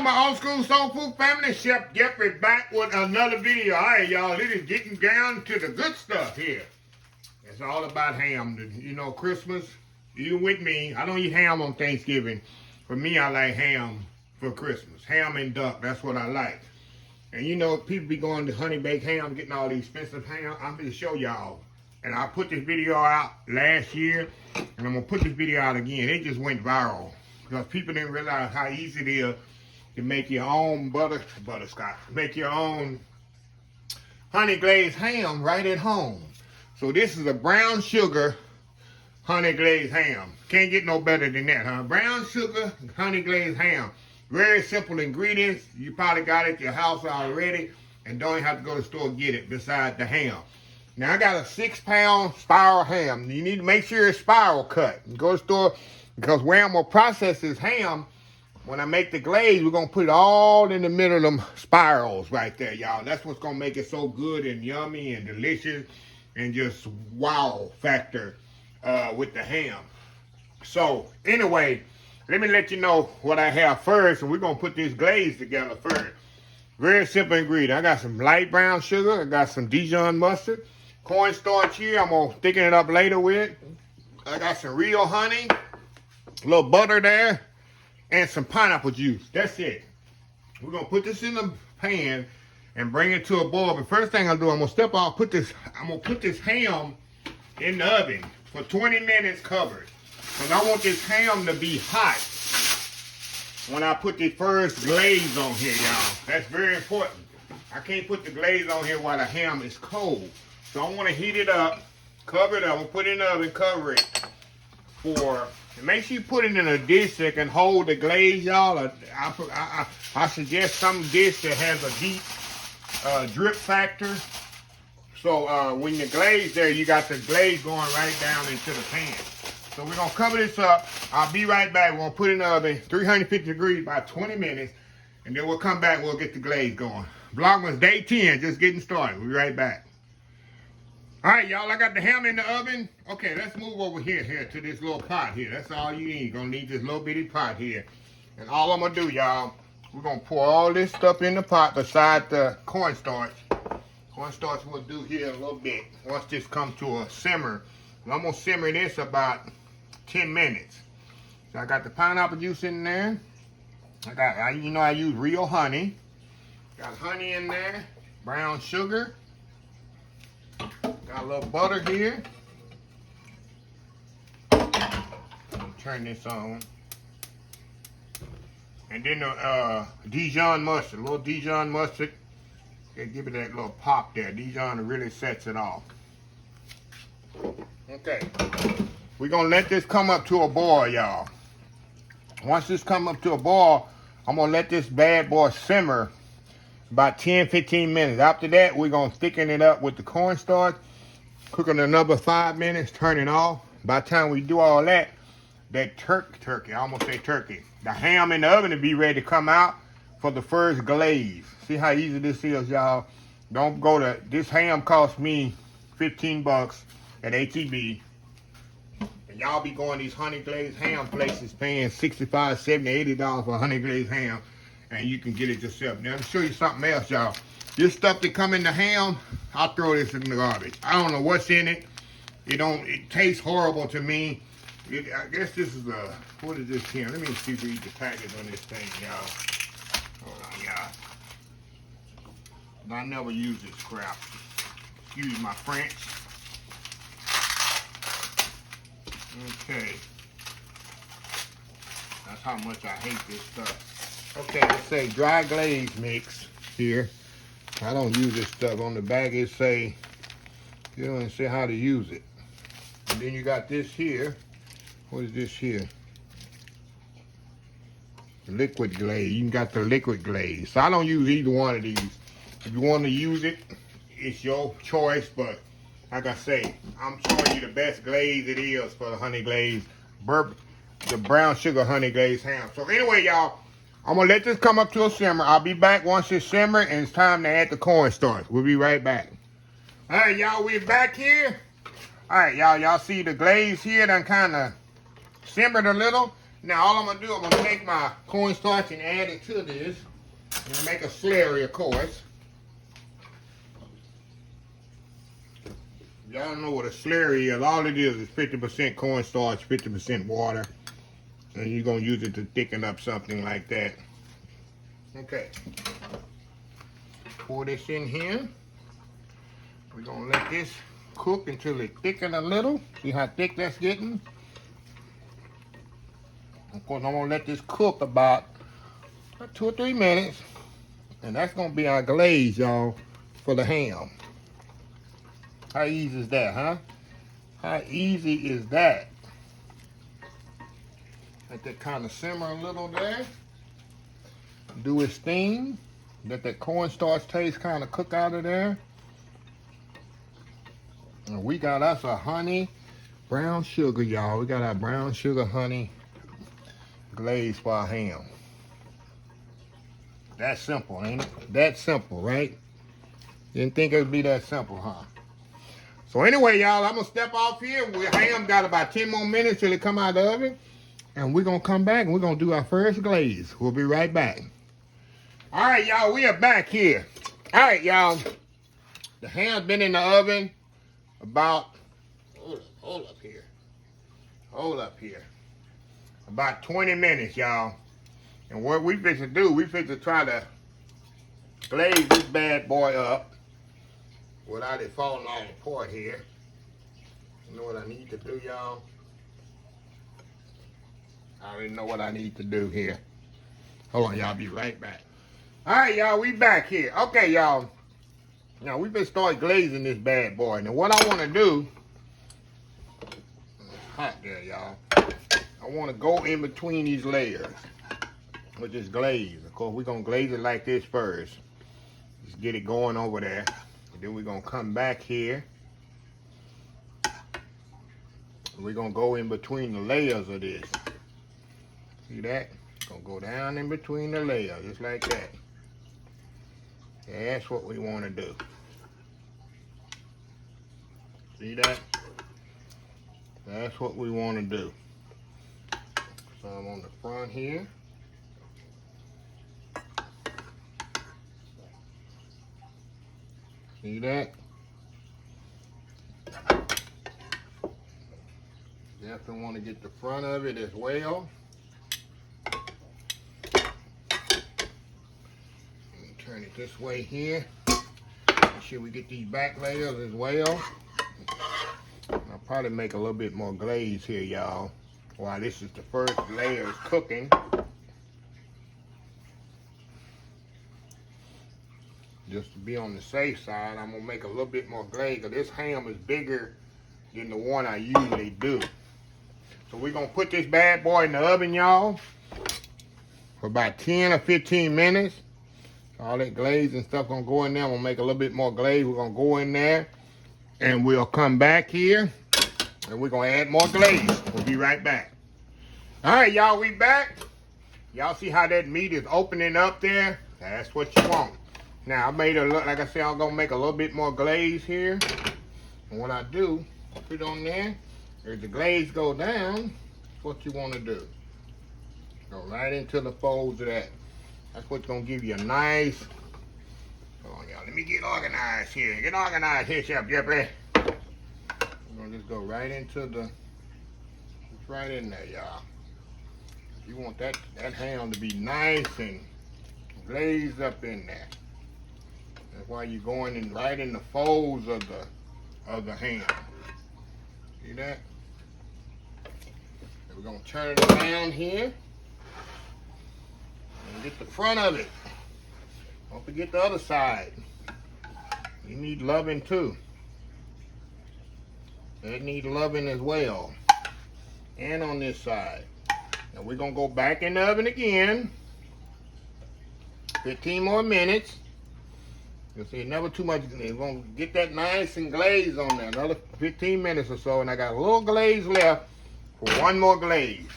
my old school soul food family, Chef Jeffrey back with another video. All right, y'all, it is getting down to the good stuff here. It's all about ham. You know, Christmas, you with me. I don't eat ham on Thanksgiving. For me, I like ham for Christmas. Ham and duck, that's what I like. And you know, people be going to honey baked ham, getting all these expensive ham. I'm going to show y'all. And I put this video out last year, and I'm going to put this video out again. It just went viral because people didn't realize how easy it is to make your own butterscotch, make your own honey glazed ham right at home. So this is a brown sugar honey glazed ham. Can't get no better than that, huh? Brown sugar honey glazed ham. Very simple ingredients. You probably got it at your house already and don't even have to go to the store and get it besides the ham. Now I got a 6-pound spiral ham. You need to make sure it's spiral cut. You go to the store because where I'm going to process this ham, when I make the glaze, we're going to put it all in the middle of them spirals right there, y'all. That's what's going to make it so good and yummy and delicious and just wow factor with the ham. So anyway, let me let you know what I have first, and we're going to put this glaze together first. Very simple ingredient. I got some light brown sugar. I got some Dijon mustard. Cornstarch here. I'm going to thicken it up later with. I got some real honey. A little butter there. And some pineapple juice. That's it. We're going to put this in the pan and bring it to a boil. But first thing I'll do, I'm going to put this ham in the oven for 20 minutes covered. And I want this ham to be hot when I put the first glaze on here, y'all. That's very important. I can't put the glaze on here while the ham is cold. So I want to heat it up, cover it up. I'm going to put it in the oven, cover it for, and make sure you put it in a dish that can hold the glaze, y'all. I suggest some dish that has a deep drip factor. So when you glaze there, you got the glaze going right down into the pan. So we're going to cover this up. I'll be right back. We're going to put it in the oven, 350 degrees, about 20 minutes. And then we'll come back. We'll get the glaze going. VLOGMAS day 10, just getting started. We'll be right back. All right, y'all, I got the ham in the oven. Okay, let's move over here to this little pot here. That's all you need. You're going to need this little bitty pot here. And all I'm going to do, y'all, we're going to pour all this stuff in the pot beside the cornstarch. Cornstarch we'll do here a little bit once this comes to a simmer. And I'm going to simmer this about 10 minutes. So I got the pineapple juice in there. I use real honey. Got honey in there. Brown sugar. Got a little butter here. Turn this on. And then the Dijon mustard. A little Dijon mustard. Okay, give it that little pop there. Dijon really sets it off. Okay. We're going to let this come up to a boil, y'all. Once this come up to a boil, I'm going to let this bad boy simmer about 10-15 minutes. After that, we're going to thicken it up with the cornstarch. Cook it another 5 minutes, turn it off. By the time we do all that, that turkey, I almost say turkey. The ham in the oven will be ready to come out for the first glaze. See how easy this is, y'all. Don't go to, this ham cost me 15 bucks at HEB. And y'all be going to these honey glazed ham places paying $65, $70, $80 for a honey glazed ham. And you can get it yourself. Now, let me show you something else, y'all. This stuff that come in the ham, I'll throw this in the garbage. I don't know what's in it. It tastes horrible to me. I guess this is what is this here? Let me see if we read the package on this thing, y'all. Hold on, y'all. I never use this crap. Excuse my French. Okay. That's how much I hate this stuff. Okay, let's say dry glaze mix here. I don't use this stuff. On the bag it say, you don't say how to use it. And then you got this here. What is this here? Liquid glaze. You got the liquid glaze. So I don't use either one of these. If you want to use it, it's your choice. But like I say, I'm showing you the best glaze it is for the honey glaze, the brown sugar honey glaze ham. So anyway, y'all, I'm going to let this come up to a simmer. I'll be back once it's simmered and it's time to add the cornstarch. We'll be right back. All right, y'all, we're back here. All right, y'all see the glaze here done kind of simmered a little. Now all I'm gonna do, I'm gonna make my cornstarch and add it to this. I'm gonna make a slurry, of course. Y'all know what a slurry is. All it is 50% cornstarch, 50% water. And you're gonna use it to thicken up something like that. Okay. Pour this in here. We're gonna let this cook until it thickens a little. See how thick that's getting? Of course, I'm gonna let this cook about 2 or 3 minutes. And that's gonna be our glaze, y'all, for the ham. How easy is that, huh? How easy is that? Let that kind of simmer a little there. Do its thing. Let that cornstarch taste kind of cook out of there. And we got us a honey brown sugar, y'all. We got our brown sugar honey glaze for our ham. That's simple, ain't it? That simple, right? Didn't think it would be that simple, huh? So anyway, y'all, I'm gonna step off here. Ham got about 10 more minutes till it come out of the oven. And we're gonna come back and we're gonna do our first glaze. We'll be right back. All right, y'all, we are back here. All right, y'all. The ham's been in the oven about, hold up here. About 20 minutes, y'all. And what we fit to do, we fit to try to glaze this bad boy up without it falling off apart here. You know what I need to do, y'all? I already know what I need to do here. Hold on, y'all, be right back. All right, y'all, we back here. Okay, y'all. Now, we've been started glazing this bad boy. Now, what I want to do, it's hot there, y'all. I want to go in between these layers with this glaze. Of course, we're going to glaze it like this first. Just get it going over there. And then we're going to come back here. We're going to go in between the layers of this. See that? Gonna go down in between the layers, just like that. That's what we want to do. See that? That's what we want to do. So I'm on the front here. See that? Definitely want to get the front of it as well. Turn it this way here. Make sure we get these back layers as well. I'll probably make a little bit more glaze here, y'all, while this is the first layer is cooking. Just to be on the safe side, I'm gonna make a little bit more glaze because this ham is bigger than the one I usually do. So we're gonna put this bad boy in the oven, y'all, for about 10 or 15 minutes. All that glaze and stuff gonna go in there. I'm gonna make a little bit more glaze. We're gonna go in there and we'll come back here and we're gonna add more glaze. We'll be right back. All right, y'all, we back. Y'all see how that meat is opening up there? That's what you want. Now I made a look, like I said, I'm gonna make a little bit more glaze here. And when I do, put it on there. As the glaze go down, that's what you wanna do. Go right into the folds of that. That's what's gonna give you a nice, hold on, y'all, let me get organized here. Get organized here, Chef Jeffrey. We're gonna just go right into the, it's right in there, y'all. You want that ham to be nice and glazed up in there. That's why you're going in right in the folds of the ham. See that? And we're gonna turn it around here. And get the front of it. Don't forget the other side. You need loving too. That needs loving as well. And on this side. Now we're gonna go back in the oven again. 15 more minutes. You'll see, never too much. We're gonna get that nice and glazed on there. Another 15 minutes or so, and I got a little glaze left for one more glaze.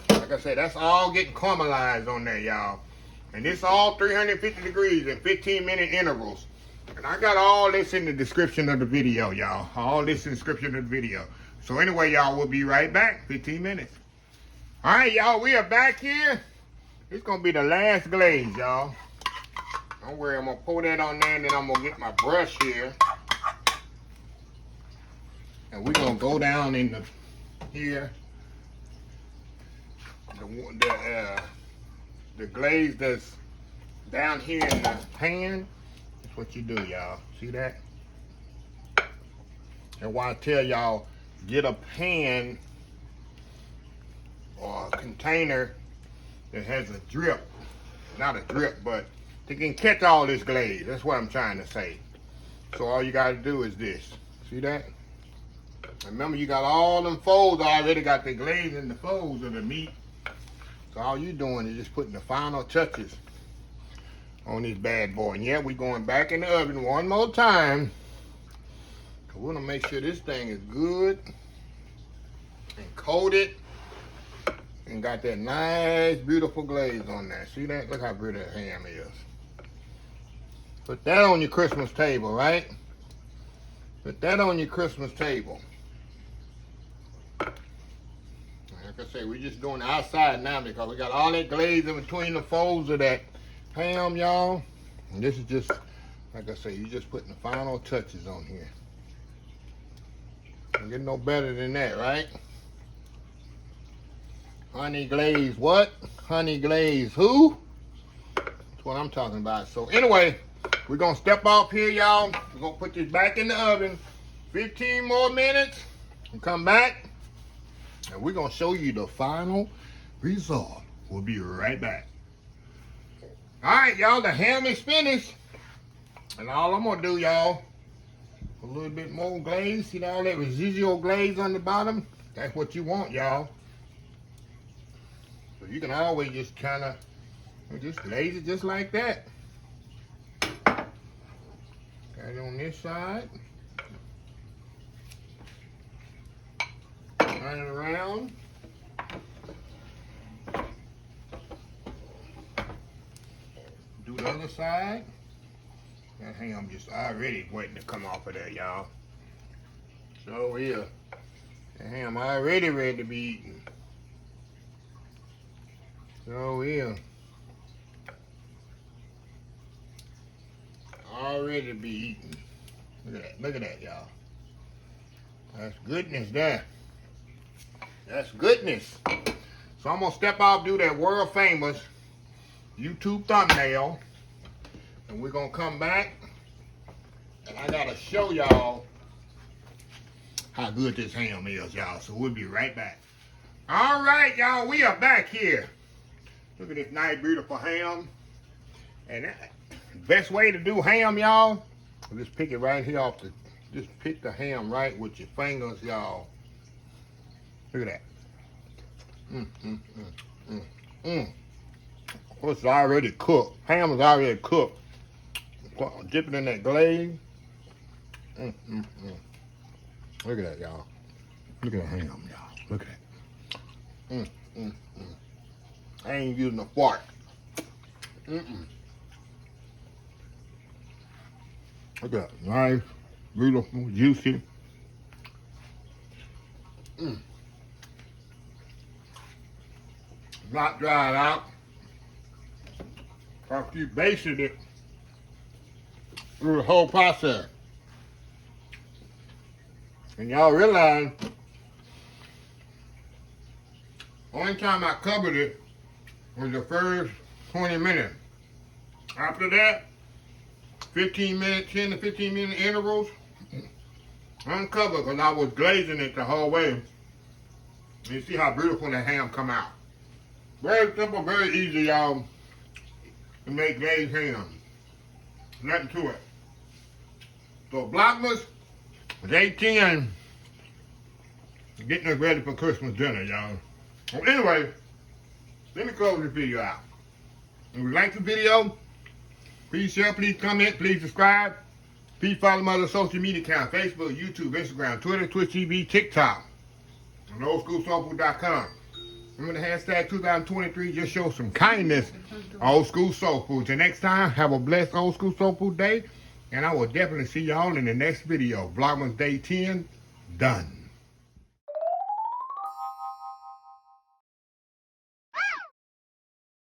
Like I said, that's all getting caramelized on there, y'all. And this all 350 degrees in 15-minute intervals. And I got all this in the description of the video, y'all. All this in the description of the video. So anyway, y'all, we'll be right back. 15 minutes. All right, y'all, we are back here. It's gonna be the last glaze, y'all. Don't worry, I'm gonna pour that on there, and then I'm gonna get my brush here. And we're gonna go down in the here. The glaze that's down here in the pan. That's what you do, y'all. See that? And why I tell y'all, get a pan or a container that has a drip. Not a drip, but they can catch all this glaze. That's what I'm trying to say. So all you gotta do is this. See that? Remember, you got all them folds already, got the glaze in the folds of the meat. So all you doing is just putting the final touches on this bad boy. And yeah, we going back in the oven one more time. We want to make sure this thing is good and coated and got that nice, beautiful glaze on there. See that? Look how pretty that ham is. Put that on your Christmas table, right? Put that on your Christmas table. Like I say, we're just doing the outside now because we got all that glaze in between the folds of that ham, y'all. And this is just, like I say, you're just putting the final touches on here. Don't get no better than that, right? Honey glaze what? Honey glaze who? That's what I'm talking about. So anyway, we're gonna step off here, y'all. We're gonna put this back in the oven. 15 more minutes and come back. And we're gonna show you the final result. We'll be right back. All right, y'all, the ham is finished. And all I'm gonna do, y'all, a little bit more glaze. See all that residual glaze on the bottom? That's what you want, y'all. So you can always just kind of just glaze it just like that. Got it on this side. Turn it around. Do the other side. That ham just already waiting to come off of there, y'all. So here, the ham already ready to be eaten. So here, already to be eaten. Look at that, y'all. That's goodness there. That's goodness. So I'm gonna step out, do that world famous YouTube thumbnail, and we're gonna come back, and I gotta show y'all how good this ham is, y'all. So we'll be right back. All right, y'all, we are back here. Look at this nice, beautiful ham. And that, best way to do ham, y'all, just pick it right here off the, just pick the ham right with your fingers, y'all. Look at that. It's already cooked. Ham is already cooked. Dip it in that glaze. Look at that, y'all. Look at that ham, y'all. Look at that. I ain't using a fork. Look at that. Nice, beautiful, juicy. Not dried out. After you basted it through the whole process. And y'all realize, only time I covered it was the first 20 minutes. After that, 15 minutes, 10 to 15 minute intervals, uncovered because I was glazing it the whole way. You see how beautiful that ham come out. Very simple, very easy, y'all, to make glazed ham. Nothing to it. So VLOGMAS, day 10, getting us ready for Christmas dinner, y'all. Well, anyway, let me close this video out. If you like the video, please share, please comment, please subscribe. Please follow my other social media accounts, Facebook, YouTube, Instagram, Twitter, Twitch TV, TikTok, and oldschoolsoulfood.com. Remember the hashtag 2023, just show some kindness. Old School Soul Food. Till next time, have a blessed Old School Soul Food day. And I will definitely see y'all in the next video. VLOGMAS Day 10, done.